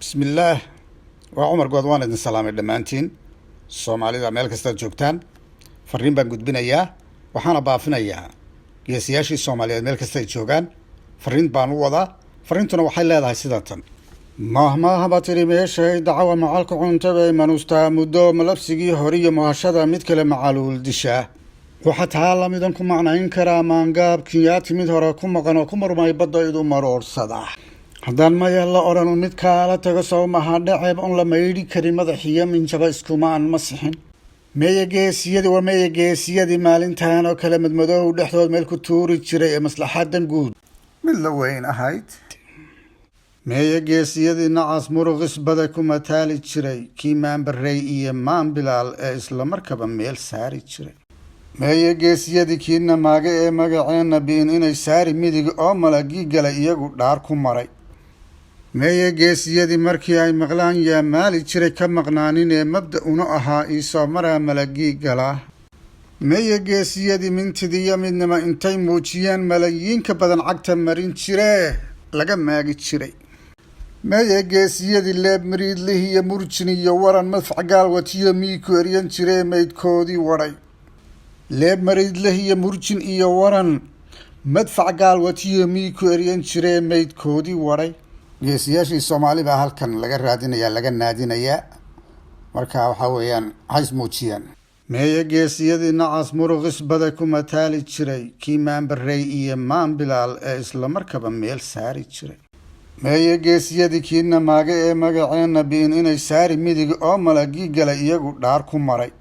بسم الله وعمر قدوان إذن سلام الدمانتين الصومالي ذا ميل كستا جوكتان فرين بان قد بنا إياه وحانا بافنا إياه يسياشي الصومالي ميل كستا جوكان فرين بان وضا فرين تنا وحي لها سيداتن مهما هباتري ميشي دعوة معالك عنتبه منوستا مدو ملبسيجي هوري مهاشدا متكلا معالو الدشاه وحتى هالا ميدانكم معنا إنكرا مانقاب كياتي مدهوراكم مغانا كمرماي بدا إدو مرور صداح haddaan maya la odhanu mid kaala tago sow mahaa dhaceeb on la maydhi karin madaxiyo minjaba iskuma aan ma sixin meeya geesiyadii maalintan oo kale madmadoow dhexdood meel ku tuuri jiray ee maslaxadan guud mid la weyn ahayd meeya geesiyadii nacaas muruqis bada ku mataali jiray kii maanbarey iyo maan bilaal ee isla markaba meel saari jiray meeya geesiyadii kiina maaga ee magaceenna biin inay saari midig oo malagii gala iyagu dhaar ku maray meeya geesiyadii markii ay maqlaan yaa maali jiray ka maqnaanin ee mabda una ahaa iisoo maraa malagii galaa meeya geesiyadii mintidiyo midnima intay muujiyeen malayiinka badan cagta marin jiree laga maagi jiray meeya geesiyadii leeb mariidlihiyo murjin iyo waran madfac gaalwatiyo miiku eryan jiree maydkoodii wadhay leeb mariidlihiyo murjin iyo waran madfac gaalwatiyo miiku eryan jiree maydkoodii wadhay geesiyaashii Soomaali baa halkan laga raadinayaa laga naadinayaa marka waxa weeyaan hays muujiyaan meeya geesiyadii nacaas muruqis bada ku mataali jiray kii maanbarey iyo maan bilaal ee isla markaba meel saari jiray meeya geesiyadii kiina maaga ee magaceenna biin inay saari midig oo malagii gala iyagu dhaar ku maray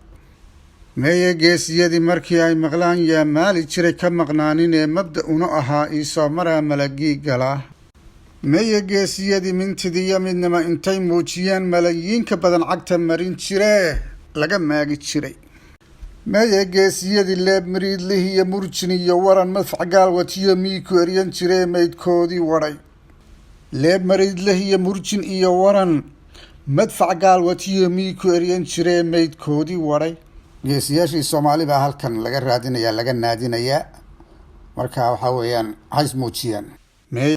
meeya geesiyadii markii ay maqlaan yaa maali jiray ka maqnaanin ee mabda una ahaa iisoo maraa malagii galaa meeya geesiyadii mintidiyo midnima intay muujiyeen malayiinka badan cagta marin jiree laga maagi jiray meeya geesiyadii leeb mariidlihiyo murjin iyo waran madfac gaalwatiyo miiku eryan jiree maydkoodii wadhay leeb mariidlihiyo murjin iyo waran madfac gaalwatiyo miiku eryan jiree maydkoodii wadhay geesiyaashii Soomaali baa halkan laga raadinayaa laga naadinayaa marka waxa weeyaan hays muujiyaan